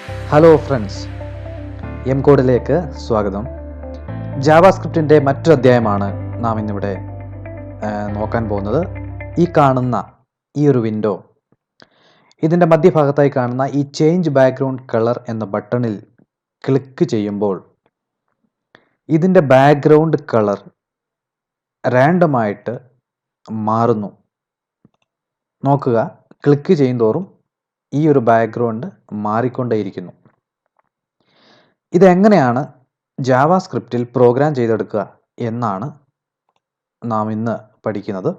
Hello friends, M കോഡിലേക്ക് സ്വാഗതം. ജാവാസ്ക്രിപ്റ്റിൻ്റെ മറ്റൊരു അധ്യായമാണ് നാം ഇന്നിവിടെ നോക്കാൻ പോകുന്നത്. ഈ കാണുന്ന ഈ ഒരു വിൻഡോ, ഇതിൻ്റെ മധ്യഭാഗത്തായി കാണുന്ന ഈ ചേഞ്ച് ബാക്ക്ഗ്രൗണ്ട് കളർ എന്ന ബട്ടണിൽ ക്ലിക്ക് ചെയ്യുമ്പോൾ ഇതിൻ്റെ ബാക്ക്ഗ്രൗണ്ട് കളർ റാൻഡമായിട്ട് മാറുന്നു. നോക്കുക, ക്ലിക്ക് ചെയ്യുന്തോറും ഈ ഒരു ബാക്ക്ഗ്രൗണ്ട് മാറിക്കൊണ്ടേയിരിക്കുന്നു. ഇതെങ്ങനെയാണ് ജാവാസ്ക്രിപ്റ്റിൽ പ്രോഗ്രാം ചെയ്തെടുക്കുക എന്നാണ് നാം ഇന്ന് പഠിക്കുന്നത്.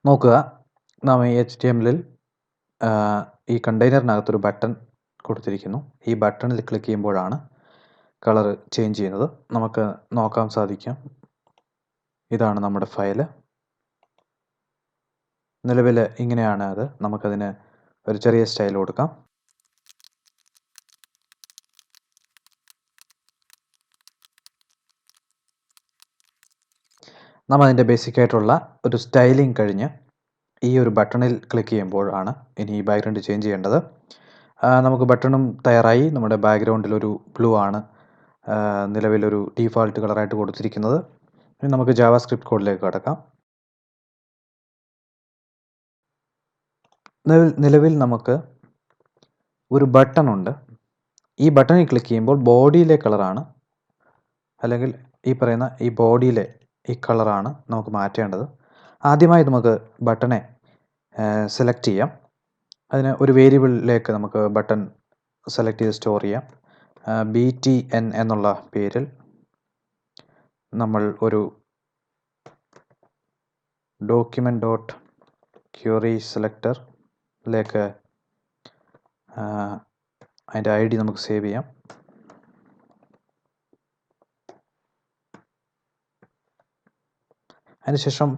നോക്കുക, നാം ഈ HTML-ൽ ഈ കണ്ടെയ്നറിനകത്തൊരു ബട്ടൺ കൊടുത്തിരിക്കുന്നു. ഈ ബട്ടണിൽ ക്ലിക്ക് ചെയ്യുമ്പോഴാണ് കളർ ചേഞ്ച് ചെയ്യുന്നത്. നമുക്ക് നോക്കാൻ സാധിക്കും. ഇതാണ് നമ്മുടെ ഫയല്. നിലവിൽ ഇങ്ങനെയാണ് അത്. നമുക്കതിന് ഒരു ചെറിയ സ്റ്റൈൽ കൊടുക്കാം. നാം അതിൻ്റെ ബേസിക് ആയിട്ടുള്ള ഒരു സ്റ്റൈലിംഗ് കഴിഞ്ഞ് ഈ ഒരു ബട്ടണിൽ ക്ലിക്ക് ചെയ്യുമ്പോഴാണ് ഇനി ഈ ബാക്ക്ഗ്രൗണ്ട് ചേഞ്ച് ചെയ്യേണ്ടത്. നമുക്ക് ബട്ടണും തയ്യാറായി. നമ്മുടെ ബാക്ക്ഗ്രൗണ്ടിലൊരു ബ്ലൂ ആണ് നിലവിലൊരു ഡീഫാൾട്ട് കളറായിട്ട് കൊടുത്തിരിക്കുന്നത്. ഇനി നമുക്ക് ജാവാസ്ക്രിപ്റ്റ് കോഡിലേക്ക് കടക്കാം. നിലവിൽ നമുക്ക് ഒരു ബട്ടൺ ഉണ്ട്. ഈ ബട്ടണിൽ ക്ലിക്ക് ചെയ്യുമ്പോൾ ബോഡിയിലെ കളറാണ്, അല്ലെങ്കിൽ ഈ പറയുന്ന ഈ ബോഡിയിലെ ഈ കളറാണ് നമുക്ക് മാറ്റേണ്ടത്. ആദ്യമായി നമുക്ക് ബട്ടണെ സെലക്ട് ചെയ്യാം. അതിന് ഒരു വേരിയബിളിലേക്ക് നമുക്ക് ബട്ടൺ സെലക്ട് ചെയ്ത് സ്റ്റോർ ചെയ്യാം. BTN എന്നുള്ള പേരിൽ നമ്മൾ ഒരു document.query selector-ലേക്ക് അതിൻ്റെ ID നമുക്ക് സേവ് ചെയ്യാം. അതിനുശേഷം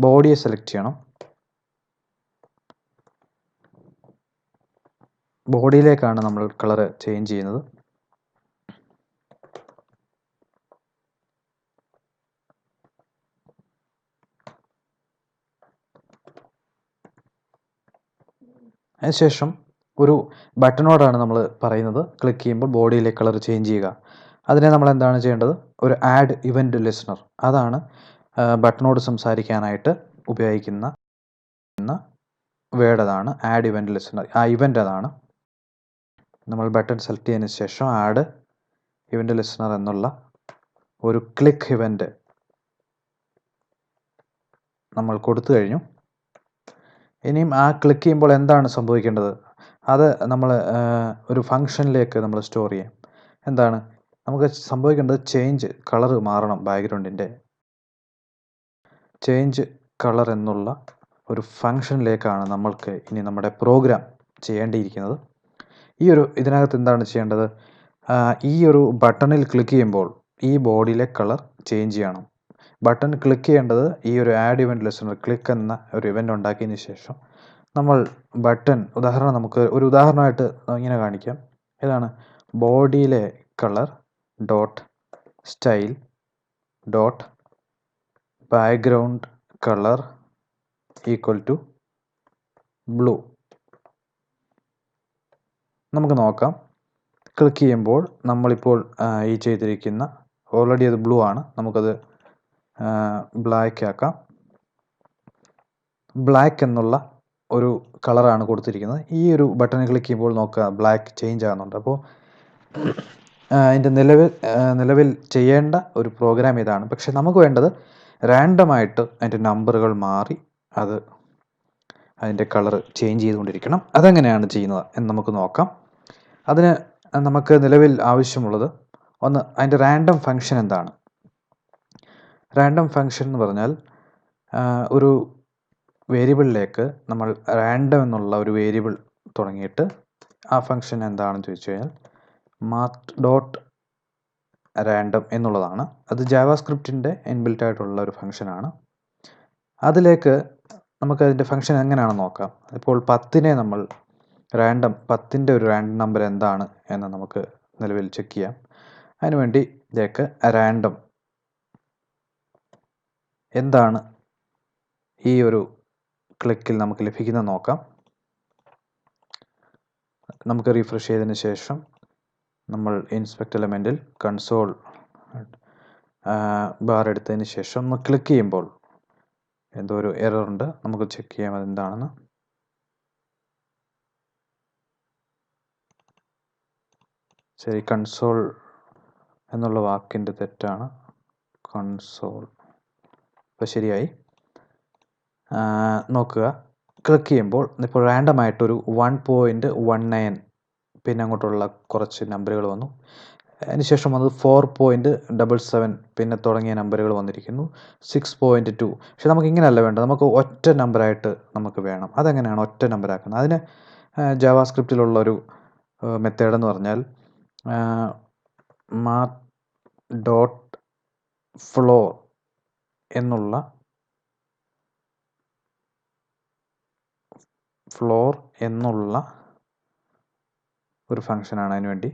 ബോഡിയെ സെലക്ട് ചെയ്യണം. ബോഡിയിലേക്കാണ് നമ്മൾ കളർ ചേഞ്ച് ചെയ്യുന്നത്. അതിനുശേഷം ഒരു ബട്ടണോടാണ് നമ്മൾ പറയുന്നത്, ക്ലിക്ക് ചെയ്യുമ്പോൾ ബോഡിയിലെ കളർ ചേഞ്ച് ചെയ്യുക. അതിനെ നമ്മൾ എന്താണ് ചെയ്യേണ്ടത്? ഒരു ആഡ് ഇവൻറ്റ് ലിസണർ, അതാണ് ബട്ടണോട് സംസാരിക്കാനായിട്ട് ഉപയോഗിക്കുന്ന വേർഡ്. അതാണ് ആഡ് ഇവൻറ്റ് ലിസണർ. ആ ഇവൻ്റ് അതാണ്. നമ്മൾ ബട്ടൺ സെലക്ട് ചെയ്തതിന് ശേഷം ആഡ് ഇവൻറ്റ് ലിസണർ എന്നുള്ള ഒരു ക്ലിക്ക് ഇവൻറ്റ് നമ്മൾ കൊടുത്തു കഴിഞ്ഞു. ഇനിയും ആ ക്ലിക്ക് ചെയ്യുമ്പോൾ എന്താണ് സംഭവിക്കേണ്ടത്? അത് നമ്മൾ ഒരു ഫംഗ്ഷനിലേക്ക് നമ്മൾ സ്റ്റോർ ചെയ്യാം. എന്താണ് നമുക്ക് സംഭവിക്കേണ്ടത്? ചേഞ്ച് കളർ മാറണം. ബാക്ക്ഗ്രൗണ്ടിൻ്റെ ചേഞ്ച് കളർ എന്നുള്ള ഒരു ഫംഗ്ഷനിലേക്കാണ് നമ്മൾക്ക് ഇനി നമ്മുടെ പ്രോഗ്രാം ചെയ്യേണ്ടിയിരിക്കുന്നത്. ഇതിനകത്ത് എന്താണ് ചെയ്യേണ്ടത്? ഈ ഒരു ബട്ടണിൽ ക്ലിക്ക് ചെയ്യുമ്പോൾ ഈ ബോഡിയിലെ കളർ ചേഞ്ച് ചെയ്യണം. ബട്ടൺ ക്ലിക്ക് ചെയ്യേണ്ടത് ഈ ഒരു ആഡ് ഇവൻറ്റ് ലിസണർ ക്ലിക്ക് എന്ന ഒരു ഇവൻ്റ് ഉണ്ടാക്കിയതിന് ശേഷം നമ്മൾ ബട്ടൺ നമുക്ക് ഒരു ഉദാഹരണമായിട്ട് ഇങ്ങനെ കാണിക്കാം. ഏതാണ്? ബോഡിയിലെ colour dot style dot background colour equal to blue. നമുക്ക് നോക്കാം. ക്ലിക്ക് ചെയ്യുമ്പോൾ നമ്മളിപ്പോൾ ഈ ചെയ്തിരിക്കുന്ന ഓൾറെഡി അത് ബ്ലൂ ആണ്. നമുക്കത് ബ്ലാക്ക് ആക്കാം. ബ്ലാക്ക് എന്നുള്ള ഒരു കളറാണ് കൊടുത്തിരിക്കുന്നത്. ഈ ഒരു ബട്ടണിൽ ക്ലിക്ക് ചെയ്യുമ്പോൾ നോക്കുക, ബ്ലാക്ക് ചേഞ്ച് ആകുന്നുണ്ട്. അപ്പോൾ അതിൻ്റെ നിലവിൽ ചെയ്യേണ്ട ഒരു പ്രോഗ്രാം ഇതാണ്. പക്ഷെ നമുക്ക് വേണ്ടത് റാൻഡമായിട്ട് അതിൻ്റെ നമ്പറുകൾ മാറി അതിൻ്റെ കളർ ചേഞ്ച് ചെയ്തുകൊണ്ടിരിക്കണം. അതെങ്ങനെയാണ് ചെയ്യുന്നത് എന്ന് നമുക്ക് നോക്കാം. അതിന് നമുക്ക് നിലവിൽ ആവശ്യമുള്ളത് ഒന്ന്, അതിൻ്റെ റാൻഡം ഫംഗ്ഷൻ എന്താണ്? റാൻഡം ഫംഗ്ഷൻ എന്ന് പറഞ്ഞാൽ ഒരു വേരിയബിളിലേക്ക് നമ്മൾ റാൻഡം എന്നുള്ള ഒരു വേരിയബിൾ തുടങ്ങിയിട്ട് ആ ഫംഗ്ഷൻ എന്താണെന്ന് ചോദിച്ചു കഴിഞ്ഞാൽ math.random എന്നുള്ളതാണ്. അത് ജാവാസ്ക്രിപ്റ്റിൻ്റെ ഇൻബിൽറ്റ് ആയിട്ടുള്ള ഒരു ഫംഗ്ഷനാണ്. അതിലേക്ക് നമുക്ക് അതിൻ്റെ ഫംഗ്ഷൻ എങ്ങനെയാണെന്ന് നോക്കാം. ഇപ്പോൾ 10നെ നമ്മൾ 10ൻ്റെ ഒരു റാൻഡം നമ്പർ എന്താണ് എന്ന് നമുക്ക് നിലവിൽ ചെക്ക് ചെയ്യാം. അതിനുവേണ്ടി ഇതിലേക്ക് റാൻഡം എന്താണ് ഈ ഒരു ക്ലിക്കിൽ നമുക്ക് ലഭിക്കുന്നത് നോക്കാം. നമുക്ക് റിഫ്രഷ് ചെയ്തതിന് ശേഷം നമ്മൾ ഇൻസ്പെക്ട് എലമെൻറ്റിൽ കൺസോൾ ബാർ എടുത്തതിന് ശേഷം ഒന്ന് ക്ലിക്ക് ചെയ്യുമ്പോൾ എന്തോ ഒരു എറർ ഉണ്ട്. നമുക്ക് ചെക്ക് ചെയ്യാം അതെന്താണെന്ന്. ശരി, കൺസോൾ എന്നുള്ള വാക്കിൻ്റെ തെറ്റാണ്. കൺസോൾ ഇപ്പോൾ ശരിയായി. നോക്കുക, ക്ലിക്ക് ചെയ്യുമ്പോൾ ഇപ്പോൾ റാൻഡമായിട്ടൊരു 1.19 പിന്നെ അങ്ങോട്ടുള്ള കുറച്ച് നമ്പറുകൾ വന്നു. അതിനുശേഷം വന്നത് 4.77 പിന്നെ തുടങ്ങിയ നമ്പറുകൾ വന്നിരിക്കുന്നു. 6.2. പക്ഷെ നമുക്ക് ഇങ്ങനെയല്ല വേണ്ടത്, നമുക്ക് ഒറ്റ നമ്പറായിട്ട് നമുക്ക് വേണം. അതെങ്ങനെയാണ് ഒറ്റ നമ്പറാക്കുന്നത്? അതിന് ജാവാസ്ക്രിപ്റ്റിലുള്ളൊരു മെത്തേഡ് എന്ന് പറഞ്ഞാൽ മാർക്ക് ഡോട്ട് ഫ്ലോർ എന്നുള്ള ഒരു ഫംഗ്ഷനാണ്. അതിനുവേണ്ടി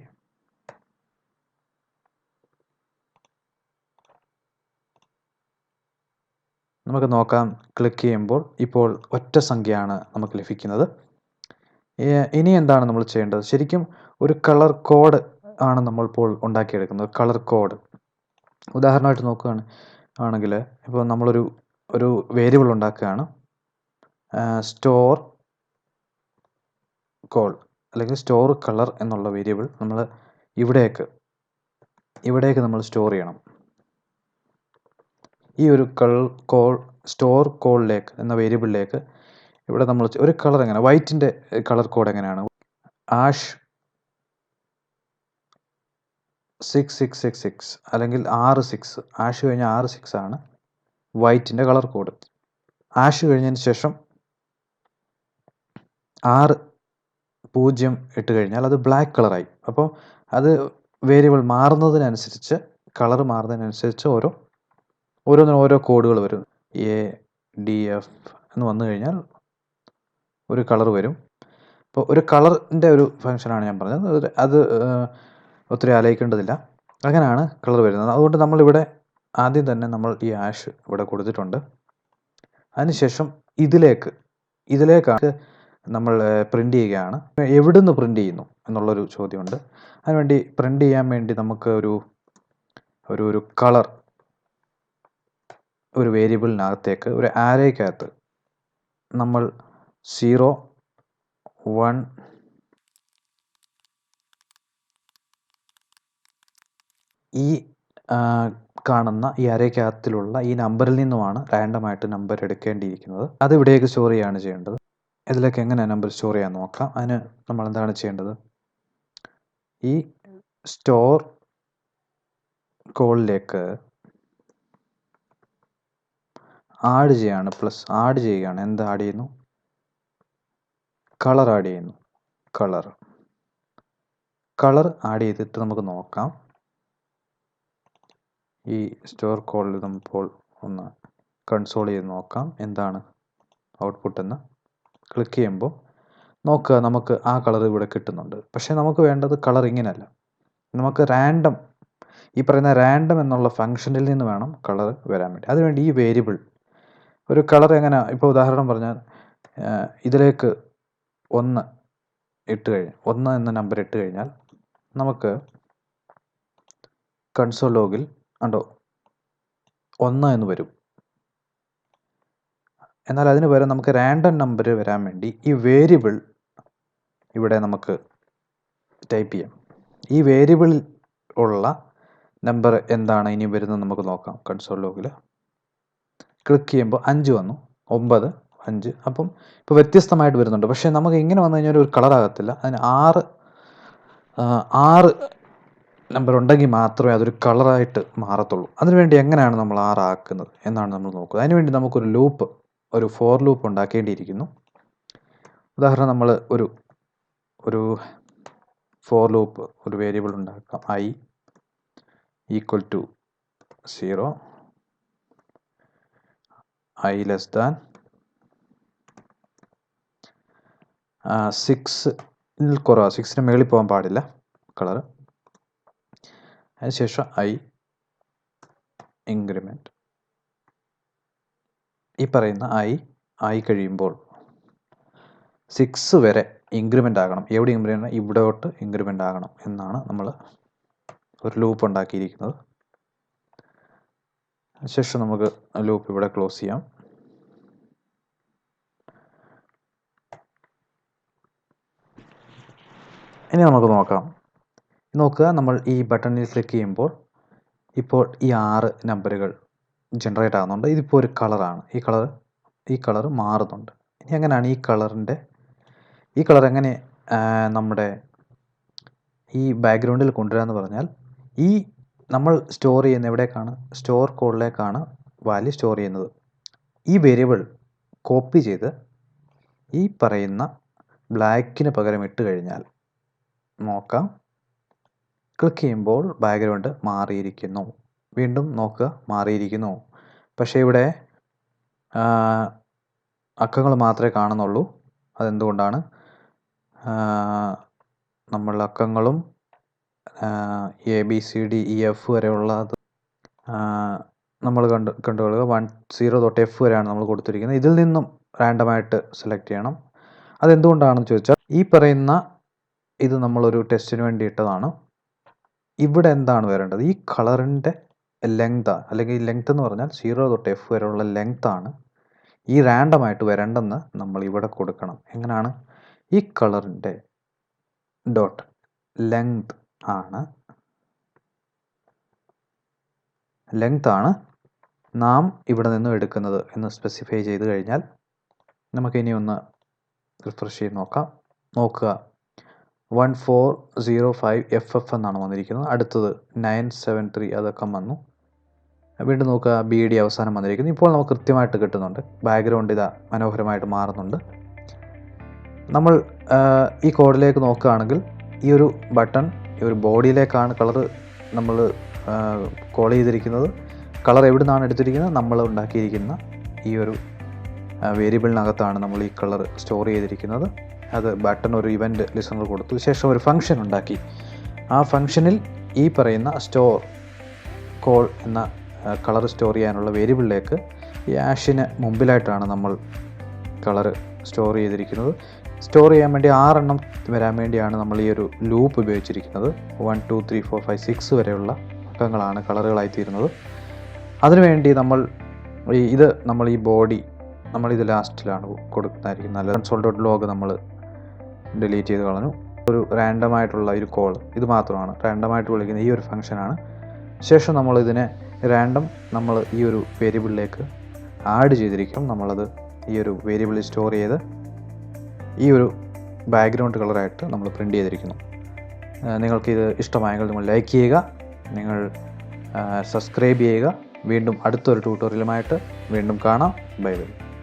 നമുക്ക് നോക്കാം. ക്ലിക്ക് ചെയ്യുമ്പോൾ ഇപ്പോൾ ഒറ്റ സംഖ്യയാണ് നമുക്ക് ലഭിക്കുന്നത്. ഇനി എന്താണ് നമ്മൾ ചെയ്യേണ്ടത്? ശരിക്കും ഒരു കളർ കോഡ് ആണ് നമ്മളിപ്പോൾ ഉണ്ടാക്കിയെടുക്കുന്നത്. കളർ കോഡ് ഉദാഹരണമായിട്ട് നോക്കുകയാണെങ്കിൽ ഇപ്പോൾ നമ്മളൊരു വേരിയബിൾ ഉണ്ടാക്കുകയാണ്. സ്റ്റോർ കോൾ അല്ലെങ്കിൽ സ്റ്റോർ കളർ എന്നുള്ള വേരിയബിൾ നമ്മൾ ഇവിടേക്ക് നമ്മൾ സ്റ്റോർ ചെയ്യണം. ഈ ഒരു സ്റ്റോർ കോളിലേക്ക് എന്ന വേരിയബിളിലേക്ക് ഇവിടെ നമ്മൾ ഒരു കളർ എങ്ങനെ, വൈറ്റിൻ്റെ കളർ കോഡ് എങ്ങനെയാണ്? ആഷ് 6666 അല്ലെങ്കിൽ 66. ആഷ് കഴിഞ്ഞ 66 ആണ് വൈറ്റിൻ്റെ കളർ കോഡ്. ആഷ് കഴിഞ്ഞതിന് ശേഷം 60 ഇട്ട് കഴിഞ്ഞാൽ അത് ബ്ലാക്ക് കളറായി. അപ്പോൾ അത് വേരിയബിൾ മാറുന്നതിനനുസരിച്ച്, കളർ മാറുന്നതിനനുസരിച്ച് ഓരോന്നിനും ഓരോ കോഡുകൾ വരും. ADF എന്ന് വന്നു കഴിഞ്ഞാൽ ഒരു കളർ വരും. അപ്പോൾ ഒരു കളറിൻ്റെ ഒരു ഫംഗ്ഷനാണ് ഞാൻ പറഞ്ഞത്. അത് ഒത്തിരി ആലോചിക്കേണ്ടതില്ല. അങ്ങനെയാണ് കളർ വരുന്നത്. അതുകൊണ്ട് നമ്മളിവിടെ ആദ്യം തന്നെ നമ്മൾ ഈ ആഷ് ഇവിടെ കൊടുത്തിട്ടുണ്ട്. അതിനുശേഷം ഇതിലേക്കാണ് നമ്മൾ പ്രിൻ്റ് ചെയ്യുകയാണ്. എവിടുന്ന് പ്രിൻ്റ് ചെയ്യുന്നു എന്നുള്ളൊരു ചോദ്യമുണ്ട്. അതിനുവേണ്ടി പ്രിൻ്റ് ചെയ്യാൻ വേണ്ടി നമുക്ക് ഒരു കളർ ഒരു വേരിയബിളിനകത്തേക്ക് ഒരു ആരേക്കകത്ത് നമ്മൾ 0, 1 ഈ കാണുന്ന ഈ അരയ്ക്കകത്തിലുള്ള ഈ നമ്പറിൽ നിന്നുമാണ് റാൻഡമായിട്ട് നമ്പർ എടുക്കേണ്ടിയിരിക്കുന്നത്. അത് ഇവിടേക്ക് സ്റ്റോർ ചെയ്യുകയാണ് ചെയ്യേണ്ടത്. ഇതിലേക്ക് എങ്ങനെ നമ്പർ സ്റ്റോർ ചെയ്യാൻ നോക്കാം. അതിന് നമ്മൾ എന്താണ് ചെയ്യേണ്ടത്? ഈ സ്റ്റോർ കോളിലേക്ക് ആഡ് ചെയ്യുകയാണ്. എന്ത് ആഡ് ചെയ്യുന്നു? കളർ ആഡ് ചെയ്യുന്നു. കളർ ആഡ് ചെയ്തിട്ട് നമുക്ക് നോക്കാം. ഈ സ്റ്റോർ കോളിൽ നമ്മളിപ്പോൾ ഒന്ന് കൺസോൾ ചെയ്ത് നോക്കാം എന്താണ് ഔട്ട്പുട്ട് എന്ന്. ക്ലിക്ക് ചെയ്യുമ്പോൾ നോക്കുക, നമുക്ക് ആ കളർ ഇവിടെ കിട്ടുന്നുണ്ട്. പക്ഷേ നമുക്ക് വേണ്ടത് കളർ ഇങ്ങനെയല്ല. നമുക്ക് ഈ പറയുന്ന റാൻഡം എന്നുള്ള ഫംഗ്ഷനിൽ നിന്ന് വേണം കളർ വരാൻ വേണ്ടി. അതിനുവേണ്ടി ഈ വേരിയബിൾ ഒരു കളർ എങ്ങനെ, ഇപ്പോൾ ഉദാഹരണം പറഞ്ഞാൽ ഇതിലേക്ക് 1 എന്ന നമ്പർ ഇട്ട് കഴിഞ്ഞാൽ നമുക്ക് കൺസോൾ ലോഗിൽ ഉണ്ടോ 1 എന്ന് വരും. എന്നാൽ അതിന് പകരം നമുക്ക് റാൻഡം നമ്പർ വരാൻ വേണ്ടി ഈ വേരിയബിൾ ഇവിടെ നമുക്ക് ടൈപ്പ് ചെയ്യാം. ഈ വേരിയബിളിൽ ഉള്ള നമ്പർ എന്താണ് ഇനി വരുന്നത് നമുക്ക് നോക്കാം. കൺസോൾ ലോഗിൽ ക്ലിക്ക് ചെയ്യുമ്പോൾ 5 വന്നു, 9, 5. അപ്പം ഇപ്പോൾ വ്യത്യസ്തമായിട്ട് വരുന്നുണ്ട്. പക്ഷേ നമുക്ക് ഇങ്ങനെ വന്നു കഴിഞ്ഞാൽ ഒരു കളറാകത്തില്ല. അതിന് 6 നമ്പർ ഉണ്ടെങ്കിൽ മാത്രമേ അതൊരു കളറായിട്ട് മാറത്തുള്ളൂ. അതിനുവേണ്ടി എങ്ങനെയാണ് നമ്മൾ 6 ആക്കുന്നത് എന്നാണ് നമ്മൾ നോക്കുന്നത്. അതിനുവേണ്ടി നമുക്കൊരു ഫോർ ലൂപ്പ് ഉണ്ടാക്കേണ്ടിയിരിക്കുന്നു. ഉദാഹരണം നമ്മൾ ഒരു ഫോർ ലൂപ്പ് ഒരു വേരിയബിൾ ഉണ്ടാക്കാം. I = 0, I less than 6ൽ കുറവാ, 6ന് മേളിൽ പോകാൻ പാടില്ല കളർ. അതിനുശേഷം I ഇൻക്രിമെൻറ്റ് ഈ പറയുന്ന ആയി കഴിയുമ്പോൾ 6 വരെ ഇൻക്രിമെൻ്റ് ആകണം. എവിടെ ഇൻക്രിമെൻ്റ്? ഇവിടോട്ട് ഇൻക്രിമെൻ്റ് ആകണം എന്നാണ് നമ്മൾ ഒരു ലൂപ്പ് ഉണ്ടാക്കിയിരിക്കുന്നത്. ശേഷം നമുക്ക് ലൂപ്പ് ഇവിടെ ക്ലോസ് ചെയ്യാം. ഇനി നമുക്ക് നോക്കുക, നമ്മൾ ഈ ബട്ടണിൽ ക്ലിക്ക് ചെയ്യുമ്പോൾ ഇപ്പോൾ ഈ 6 നമ്പറുകൾ ജനറേറ്റ് ആകുന്നുണ്ട്. ഇതിപ്പോൾ ഒരു കളറാണ്. ഈ കളർ മാറുന്നുണ്ട്. ഇനി എങ്ങനെയാണ് ഈ കളർ എങ്ങനെ നമ്മുടെ ഈ ബാക്ക്ഗ്രൗണ്ടിൽ കൊണ്ടുവരാമെന്ന് പറഞ്ഞാൽ, ഈ നമ്മൾ സ്റ്റോർ ചെയ്യുന്ന എവിടേക്കാണ്? സ്റ്റോർ കോഡിലേക്കാണ് വാല്യൂ സ്റ്റോർ ചെയ്യുന്നത്. ഈ വേരിയബിൾ കോപ്പി ചെയ്ത് ഈ പറയുന്ന ബ്ലാക്കിന് പകരം ഇട്ട് കഴിഞ്ഞാൽ നോക്കാം, ക്ലിക്ക് ചെയ്യുമ്പോൾ ബാക്ക്ഗ്രൗണ്ട് മാറിയിരിക്കുന്നു. വീണ്ടും നോക്കുക, മാറിയിരിക്കുന്നു. പക്ഷേ ഇവിടെ അക്കങ്ങൾ മാത്രമേ കാണുന്നുള്ളൂ. അതെന്തുകൊണ്ടാണ്? നമ്മൾ അക്കങ്ങളും ABCDEF വരെയുള്ളത് നമ്മൾ കണ്ടുകൊള്ളുക. 10 തൊട്ട് F വരെയാണ് നമ്മൾ കൊടുത്തിരിക്കുന്നത്. ഇതിൽ നിന്നും റാൻഡമായിട്ട് സെലക്ട് ചെയ്യണം. അതെന്തുകൊണ്ടാണെന്ന് ചോദിച്ചാൽ, ഈ പറയുന്ന ഇത് നമ്മളൊരു ടെസ്റ്റിന് വേണ്ടി ഇട്ടതാണ്. ഇവിടെ എന്താണ് വരേണ്ടത്? ഈ കളറിൻ്റെ ലെങ്ത്, അല്ലെങ്കിൽ ലെങ്ത് എന്ന് പറഞ്ഞാൽ 0 തൊട്ട് F വരെയുള്ള ലെങ്താണ് ഈ റാൻഡമായിട്ട് വരേണ്ടെന്ന് നമ്മൾ ഇവിടെ കൊടുക്കണം. എങ്ങനെയാണ്? ഈ കളറിൻ്റെ ഡോട്ട് ലെങ്ത് ആണ് നാം ഇവിടെ നിന്ന് എടുക്കുന്നത് എന്ന് സ്പെസിഫൈ ചെയ്ത് കഴിഞ്ഞാൽ നമുക്കിനി ഒന്ന് റിഫ്രഷ് ചെയ്ത് നോക്കുക. 1405 FF എന്നാണ് വന്നിരിക്കുന്നത്. അടുത്തത് 973 അതൊക്കെ വന്നു. വീണ്ടും നോക്കുക, BD അവസാനം വന്നിരിക്കുന്നു. ഇപ്പോൾ നമുക്ക് കൃത്യമായിട്ട് കിട്ടുന്നുണ്ട്. ബാക്ക്ഗ്രൗണ്ട് ഇതാ മനോഹരമായിട്ട് മാറുന്നുണ്ട്. നമ്മൾ ഈ കോഡിലേക്ക് നോക്കുകയാണെങ്കിൽ ഈ ഒരു ബട്ടൺ ഈ ഒരു ബോഡിയിലേക്കാണ് കളർ നമ്മൾ കോൾ ചെയ്തിരിക്കുന്നത്. കളർ എവിടെ നിന്നാണ് എടുത്തിരിക്കുന്നത്? നമ്മൾ ഉണ്ടാക്കിയിരിക്കുന്ന ഈ ഒരു വേരിയബിളിനകത്താണ് നമ്മൾ ഈ കളർ സ്റ്റോർ ചെയ്തിരിക്കുന്നത്. അത് ബട്ടൺ ഒരു ഇവൻ്റ് ലിസണർ കൊടുത്തു. ശേഷം ഒരു ഫംഗ്ഷൻ ഉണ്ടാക്കി. ആ ഫംഗ്ഷനിൽ ഈ പറയുന്ന സ്റ്റോർ കോൾ എന്ന കളർ സ്റ്റോർ ചെയ്യാനുള്ള വേരിയബിളിലേക്ക് ഈ ആഷിന് മുമ്പിലായിട്ടാണ് നമ്മൾ കളർ സ്റ്റോർ ചെയ്തിരിക്കുന്നത്. സ്റ്റോർ ചെയ്യാൻ വേണ്ടി 6 എണ്ണം വരാൻ വേണ്ടിയാണ് നമ്മൾ ഈ ഒരു ലൂപ്പ് ഉപയോഗിച്ചിരിക്കുന്നത്. 1 2 3 4 5 6 വരെയുള്ള അക്കങ്ങളാണ് കളറുകളായിത്തീരുന്നത്. അതിനുവേണ്ടി നമ്മൾ ഈ ബോഡി നമ്മളിത് ലാസ്റ്റിലാണ് കൊടുക്കുന്നതായിരിക്കും നല്ലത്. console.log നമ്മൾ ഡിലീറ്റ് ചെയ്ത് കളഞ്ഞു. ഒരു റാൻഡമായിട്ടുള്ള ഒരു കോൾ ഇത് മാത്രമാണ് റാൻഡമായിട്ട് വിളിക്കുന്ന ഈ ഒരു ഫംഗ്ഷനാണ്. ശേഷം നമ്മളിതിനെ നമ്മൾ ഈ ഒരു വേരിയബിളിലേക്ക് ആഡ് ചെയ്തിരിക്കും. നമ്മളത് ഈ ഒരു വേരിയബിളിൽ സ്റ്റോർ ചെയ്ത് ഈ ഒരു ബാക്ക്ഗ്രൗണ്ട് കളറായിട്ട് നമ്മൾ പ്രിൻ്റ് ചെയ്തിരിക്കുന്നു. നിങ്ങൾക്കിത് ഇഷ്ടമായെങ്കിൽ നിങ്ങൾ ലൈക്ക് ചെയ്യുക, നിങ്ങൾ സബ്സ്ക്രൈബ് ചെയ്യുക. വീണ്ടും അടുത്തൊരു ട്യൂട്ടോറിയലുമായിട്ട് വീണ്ടും കാണാം. Bye bye.